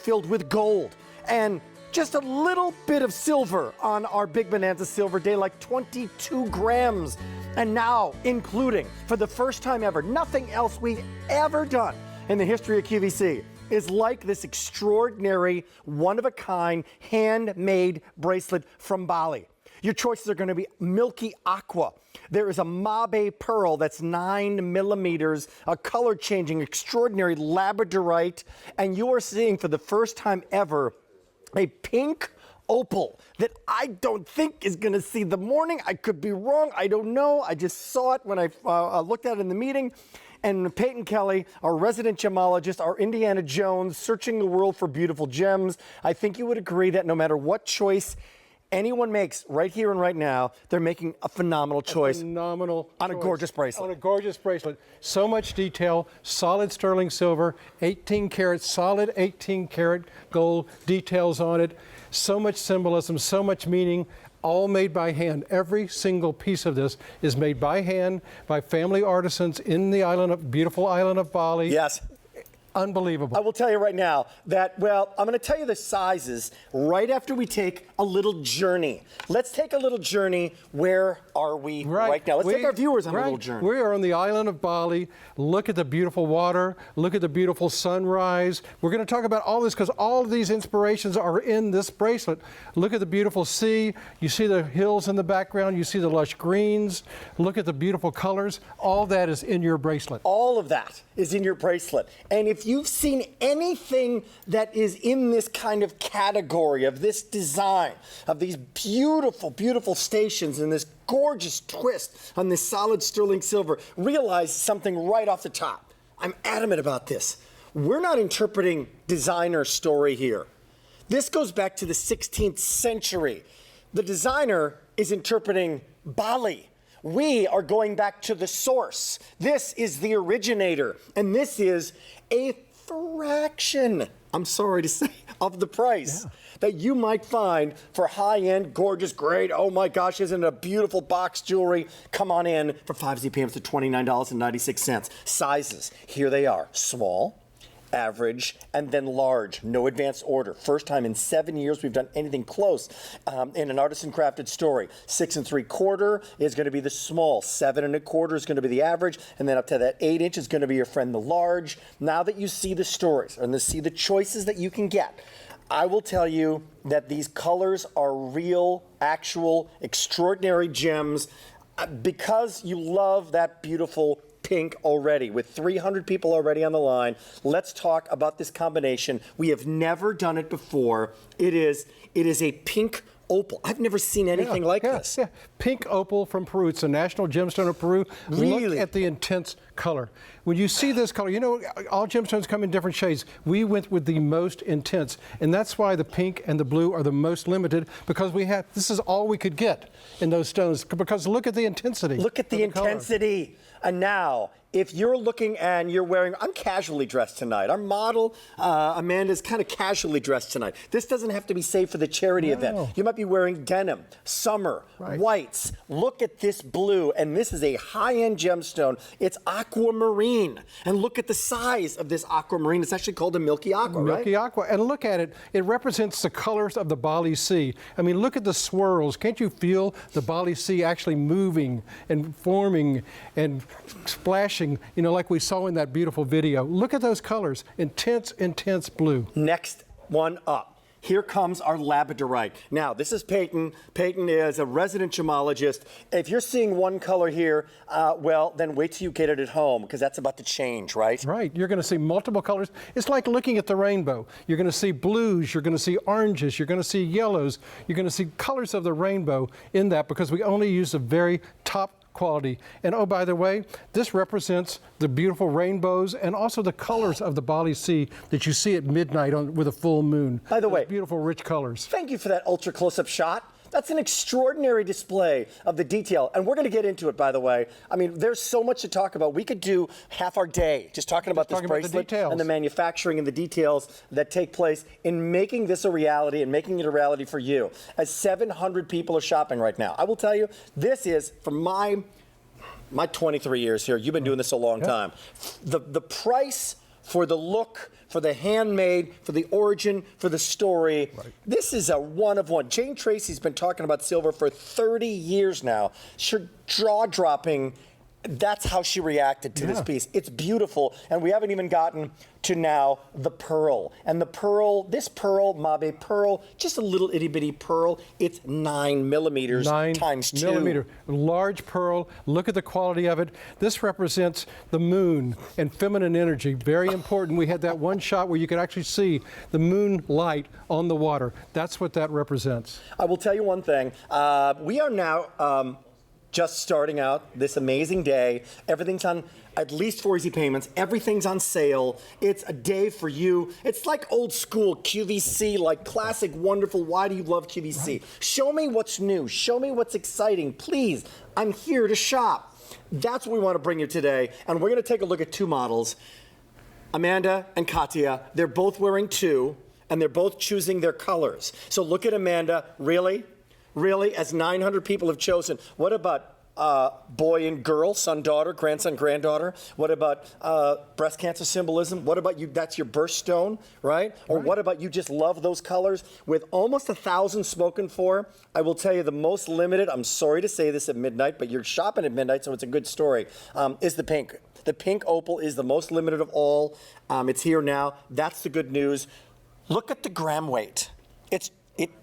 filled with gold and just a little bit of silver on our Big Bonanza Silver Day, like 22 grams. And now, including, for the first time ever, nothing else we've ever done in the history of QVC is like this extraordinary, one-of-a-kind, handmade bracelet from Bali. Your choices are going to be milky aqua. There is a mabe pearl that's 9 millimeters, a color-changing, extraordinary labradorite, and you are seeing for the first time ever a pink opal that I don't think is going to see the morning. I could be wrong. I don't know. I just saw it when I looked at it in the meeting. And Peyton Kelly, our resident gemologist, our Indiana Jones, searching the world for beautiful gems. I think you would agree that no matter what choice anyone makes right here and right now, they're making a phenomenal choice. On a gorgeous bracelet. On a gorgeous bracelet. So much detail, solid sterling silver, 18 karat, solid 18 karat gold details on it. So much symbolism, so much meaning, all made by hand. Every single piece of this is made by hand by family artisans in the beautiful island of Bali. Yes. Unbelievable. I will tell you right now that, well, I'm going to tell you the sizes right after we take a little journey. Let's take a little journey. Where are we right now? Let's take our viewers on a little journey. We are on the island of Bali. Look at the beautiful water. Look at the beautiful sunrise. We're going to talk about all this because all of these inspirations are in this bracelet. Look at the beautiful sea. You see the hills in the background. You see the lush greens. Look at the beautiful colors. All that is in your bracelet. All of that is in your bracelet. And if you've seen anything that is in this kind of category of this design, of these beautiful, beautiful stations and this gorgeous twist on this solid sterling silver, realize something right off the top. I'm adamant about this. We're not interpreting designer story here. This goes back to the 16th century. The designer is interpreting Bali. We are going back to the source. This is the originator, and this is a fraction, I'm sorry to say, of the price that you might find for high-end, gorgeous, great, oh my gosh, isn't it a beautiful box jewelry? Come on in for 5 ZPMs to $29.96. Sizes, here they are, small, average, and then large. No advance order. First time in 7 years we've done anything close in an artisan crafted story. 6 3/4 is going to be the small. 7 1/4 is going to be the average, and then up to that 8 inch is going to be your friend the large. Now that you see the stories and see the choices that you can get, I will tell you that these colors are real, actual, extraordinary gems because you love that beautiful pink already. With 300 people already on the line, let's talk about this combination. We have never done it before. It is a pink opal. I've never seen anything like this. Yeah, pink opal from Peru. It's a national gemstone of Peru. Really? Look at the intense color. When you see this color, you know, all gemstones come in different shades. We went with the most intense, and that's why the pink and the blue are the most limited, because this is all we could get in those stones, because look at the intensity. Look at the intensity. And now, if you're looking and you're wearing, I'm casually dressed tonight. Our model, Amanda's kind of casually dressed tonight. This doesn't have to be saved for the charity event. You might be wearing denim, summer, whites. Look at this blue, and this is a high-end gemstone. It's aquamarine. And look at the size of this aquamarine. It's actually called a milky aqua, right? Milky aqua. And look at it. It represents the colors of the Bali Sea. I mean, look at the swirls. Can't you feel the Bali Sea actually moving and forming and splashing, you know, like we saw in that beautiful video? Look at those colors. Intense, intense blue. Next one up. Here comes our Labradorite. Now, this is Peyton. Peyton is a resident gemologist. If you're seeing one color here, well, then wait till you get it at home, because that's about to change, right? Right. You're going to see multiple colors. It's like looking at the rainbow. You're going to see blues. You're going to see oranges. You're going to see yellows. You're going to see colors of the rainbow in that, because we only use the very top quality. And oh, by the way, this represents the beautiful rainbows and also the colors of the Bali Sea that you see at midnight with a full moon. By the way, beautiful rich colors. Thank you for that ultra close-up shot. That's an extraordinary display of the detail. And we're going to get into it, by the way. I mean, there's so much to talk about. We could do half our day just talking about this bracelet and the manufacturing and the details that take place in making this a reality and making it a reality for you. As 700 people are shopping right now. I will tell you, this is, from my 23 years here, you've been doing this a long time. The price for the look, for the handmade, for the origin, for the story. Right. This is a one of one. Jane Tracy's been talking about silver for 30 years now. She's jaw-dropping. That's how she reacted to this piece. It's beautiful, and we haven't even gotten to now the pearl. And the pearl, this pearl, Mabe pearl, just a little itty-bitty pearl. It's 9 millimeters times 2. 9 millimeter, large pearl. Look at the quality of it. This represents the moon and feminine energy. Very important. We had that one shot where you could actually see the moonlight on the water. That's what that represents. I will tell you one thing. We are now just starting out this amazing day. Everything's on at least 4 easy payments. Everything's on sale. It's a day for you. It's like old school QVC, like classic, wonderful. Why do you love QVC? Right. Show me what's new. Show me what's exciting. Please, I'm here to shop. That's what we want to bring you today. And we're going to take a look at 2 models. Amanda and Katya, they're both wearing 2, and they're both choosing their colors. So look at Amanda. Really? Really, as 900 people have chosen. What about boy and girl, son, daughter, grandson, granddaughter? What about breast cancer symbolism? What about you, that's your birthstone, right? Or what about you just love those colors? With almost 1,000 spoken for, I will tell you the most limited, I'm sorry to say this at midnight, but you're shopping at midnight, so it's a good story, is the pink. The pink opal is the most limited of all. It's here now. That's the good news. Look at the gram weight.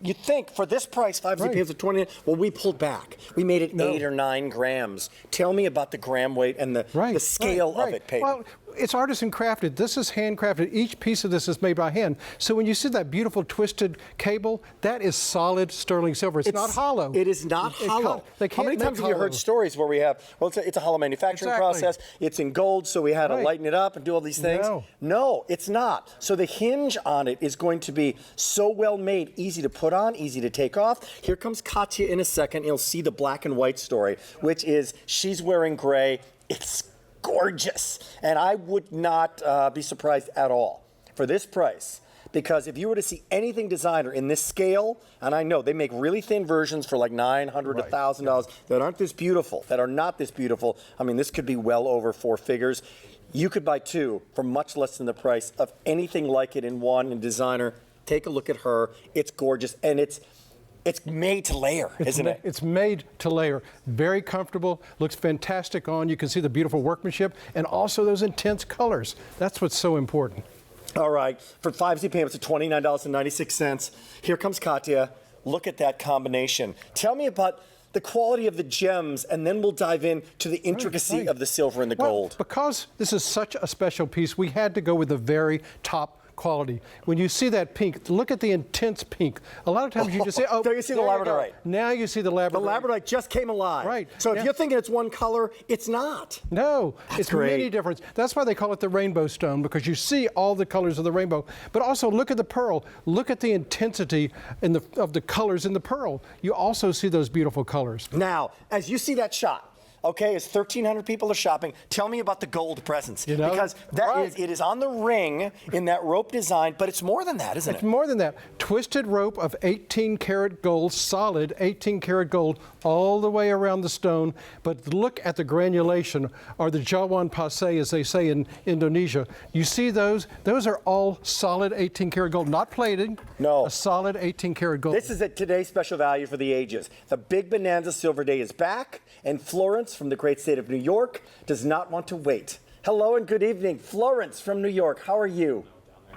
You think for this price, 5 payments of 20. Well, we pulled back. We made it 8 or 9 grams. Tell me about the gram weight and the scale of it, Peyton. Well, it's artisan crafted. This is handcrafted. Each piece of this is made by hand. So when you see that beautiful twisted cable, that is solid sterling silver. It's not hollow. It is not hollow. How many times have you heard stories where we have, well, it's a hollow manufacturing process. It's in gold, so we had to lighten it up and do all these things. No, it's not. So the hinge on it is going to be so well made, easy to put on, easy to take off. Here comes Katya in a second. You'll see the black and white story, which is she's wearing gray. It's gorgeous. And I would not be surprised at all for this price, because if you were to see anything designer in this scale, and I know they make really thin versions for like $900, $1,000 that aren't this beautiful, that are not this beautiful. I mean, this could be well over 4 figures. You could buy 2 for much less than the price of anything like it in one in designer. Take a look at her. It's gorgeous, and it's made to layer, isn't it? It's made to layer. Very comfortable, looks fantastic on. You can see the beautiful workmanship and also those intense colors. That's what's so important. All right, for 5 easy payments of $29.96, here comes Katya. Look at that combination. Tell me about the quality of the gems, and then we'll dive into the intricacy of the silver and the gold. Because this is such a special piece, we had to go with the very top quality. When you see that pink, look at the intense pink. A lot of times you just say, oh, there you see the Labradorite. Now you see the Labradorite. The Labradorite just came alive. Right. So if you're thinking it's one color, it's not. No, That's it's great. many different. That's why they call it the rainbow stone, because you see all the colors of the rainbow. But also look at the pearl. Look at the intensity of the colors in the pearl. You also see those beautiful colors. Now, as you see that shot, okay, as 1,300 people are shopping, tell me about the gold presence. You know, because it is on the ring in that rope design, but it's more than that, isn't it? It's more than that. Twisted rope of 18 karat gold, solid 18 karat gold, all the way around the stone. But look at the granulation, or the Jawan Pasay, as they say in Indonesia. You see those? Those are all solid 18 karat gold, not plated. No. A solid 18 karat gold. This is at today's special value for the ages. The Big Bonanza Silver Day is back, and Florence from the great state of New York does not want to wait. Hello and good evening. Florence from New York, how are you?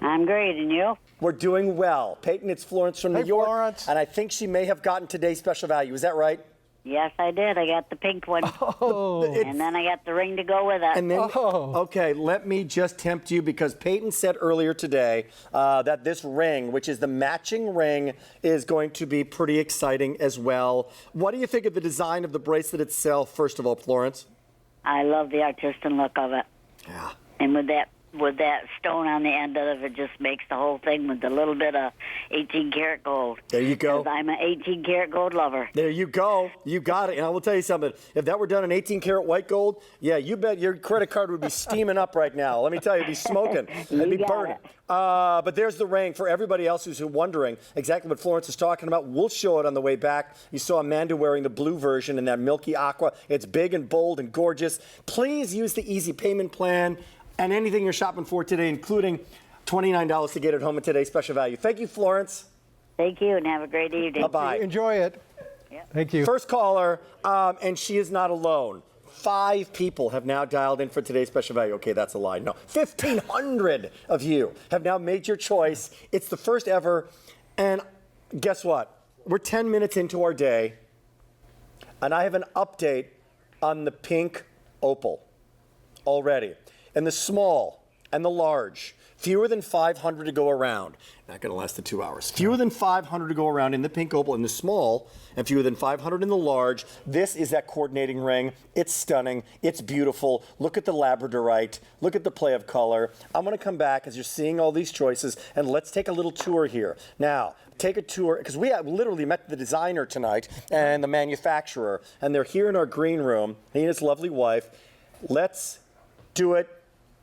I'm great, and you? We're doing well. Peyton, it's Florence from New York. Florence. And I think she may have gotten today's special value. Is that right? Yes, I did. I got the pink one. And then I got the ring to go with it. And then, okay, let me just tempt you, because Peyton said earlier today that this ring, which is the matching ring, is going to be pretty exciting as well. What do you think of the design of the bracelet itself, first of all, Florence? I love the artisan look of it. Yeah. And with that stone on the end of it, just makes the whole thing with a little bit of 18 karat gold. There you go. 'Cause I'm an 18 karat gold lover. There you go. You got it. And I will tell you something. If that were done in 18 karat white gold, yeah, you bet your credit card would be steaming up right now. Let me tell you, it'd be smoking. It'd be burning. But there's the ring for everybody else who's wondering exactly what Florence is talking about. We'll show it on the way back. You saw Amanda wearing the blue version in that milky aqua. It's big and bold and gorgeous. Please use the easy payment plan. and anything you're shopping for today, including $29 to get it home at today's special value. Thank you, Florence. Thank you, and have a great evening. Bye-bye. Enjoy it. Yep. Thank you. First caller, and she is not alone. 5 people have now dialed in for today's special value. Okay, that's a lie. No, 1,500 of you have now made your choice. It's the first ever, and guess what? We're 10 minutes into our day, and I have an update on the pink opal already. And the small and the large, fewer than 500 to go around. Not going to last the 2 hours. Fewer than 500 to go around in the pink opal, in the small, and fewer than 500 in the large. This is that coordinating ring. It's stunning. It's beautiful. Look at the Labradorite. Look at the play of color. I'm going to come back as you're seeing all these choices, and let's take a little tour here. Now, take a tour, because we have literally met the designer tonight and the manufacturer, and they're here in our green room, he and his lovely wife. Let's do it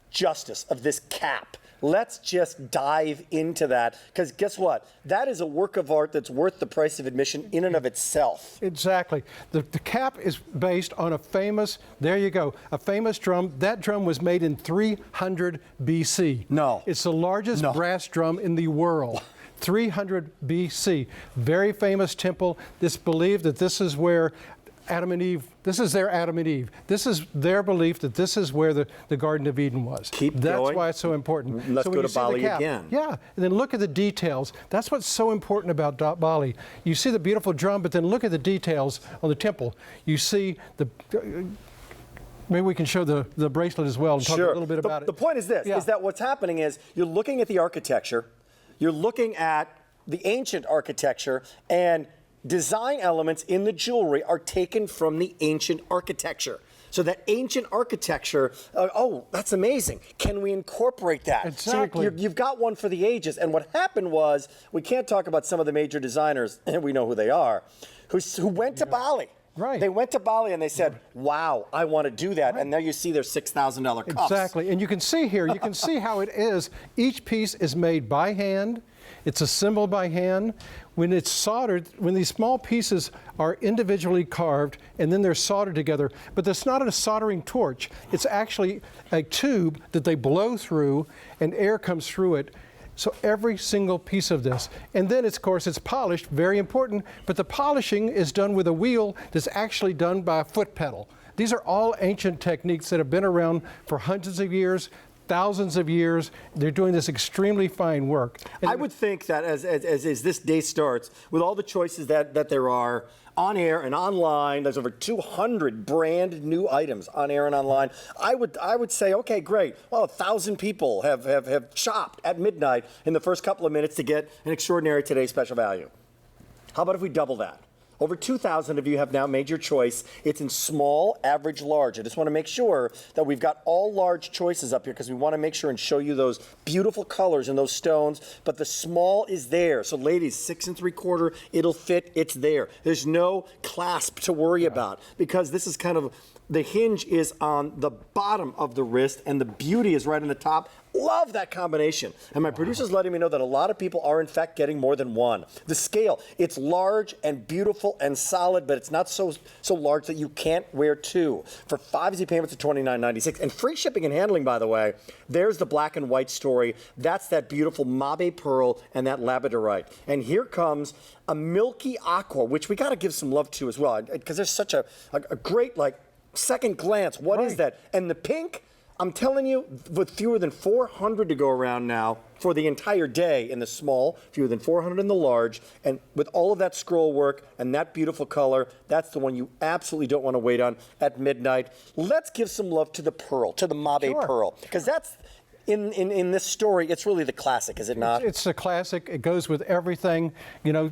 justice of this cap. Let's just dive into that, because guess what? That is a work of art that's worth the price of admission in and of itself. Exactly. The cap is based on a famous, there you go, a famous drum. That drum was made in 300 BC. No. It's the largest brass drum in the world. 300 BC. Very famous temple. It's believed that this is where Adam and Eve, this is their Adam and Eve. This is their belief that this is where the Garden of Eden was. Keep That's going. why it's so important. Let's so go to Bali again. Yeah, and then look at the details. That's what's so important about Bali. You see the beautiful drum, but then look at the details on the temple. You see the... Maybe we can show the bracelet as well and talk a little bit about it. The point is this, is that what's happening is you're looking at the architecture, you're looking at the ancient architecture, and design elements in the jewelry are taken from the ancient architecture. So that ancient architecture, oh, that's amazing. Can we incorporate that? Exactly. So you've got one for the ages. And what happened was, we can't talk about some of the major designers, and we know who they are, who went to Bali. Right. They went to Bali and they said, wow, I want to do that. And now you see their $6,000 cups. Exactly. And you can see here, you can see how it is. Each piece is made by hand. It's assembled by hand. When it's soldered, when these small pieces are individually carved and then they're soldered together, but that's not a soldering torch. It's actually a tube that they blow through and air comes through it. So every single piece of this. And then, of course, it's polished, very important, but the polishing is done with a wheel that's actually done by a foot pedal. These are all ancient techniques that have been around for hundreds of years, thousands of years. They're doing this extremely fine work. And I would think that as this day starts, with all the choices that there are on air and online, there's over 200 brand new items on air and online. I would say, okay, great. Well, 1,000 people have shopped at midnight in the first couple of minutes to get an extraordinary today's special value. How about if we double that? Over 2,000 of you have now made your choice. It's in small, average, large. I just want to make sure that we've got all large choices up here, because we want to make sure and show you those beautiful colors and those stones. But the small is there. So ladies, 6 3/4, it'll fit, it's there. There's no clasp to worry about, because this is kind of, the hinge is on the bottom of the wrist and the beauty is right on the top. Love that combination. And my producer's letting me know that a lot of people are in fact getting more than one. The scale, it's large and beautiful and solid, but it's not so large that you can't wear two. For 5 easy payments of $29.96 and free shipping and handling, by the way. There's the black and white story. That's that beautiful Mabe pearl and that Labradorite. And here comes a milky aqua, which we got to give some love to as well, because there's such a great, like, second glance. What is that? And the pink, I'm telling you, with fewer than 400 to go around now for the entire day in the small, fewer than 400 in the large, and with all of that scroll work and that beautiful color, that's the one you absolutely don't want to wait on at midnight. Let's give some love to the pearl, to the Mabe pearl, because that's, in this story, it's really the classic, is it not? It's a classic. It goes with everything. You know,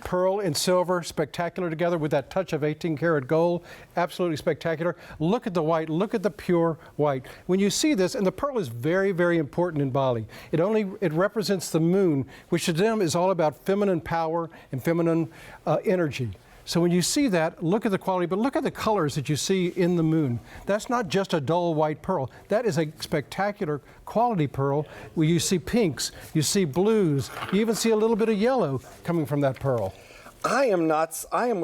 pearl and silver, spectacular together with that touch of 18-karat gold. Absolutely spectacular. Look at the white. Look at the pure white. When you see this, and the pearl is very, very important in Bali. It represents the moon, which to them is all about feminine power and feminine energy. So when you see that, look at the quality, but look at the colors that you see in the moon. That's not just a dull white pearl. That is a spectacular quality pearl where you see pinks, you see blues, you even see a little bit of yellow coming from that pearl. I am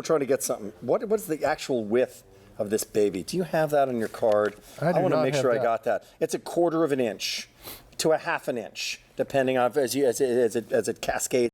trying to get something. What's the actual width of this baby. Do you have that on your card? I do want to not make have sure I that. got that. It's a 1/4 of an inch to a 1/2 an inch, depending on as it cascades.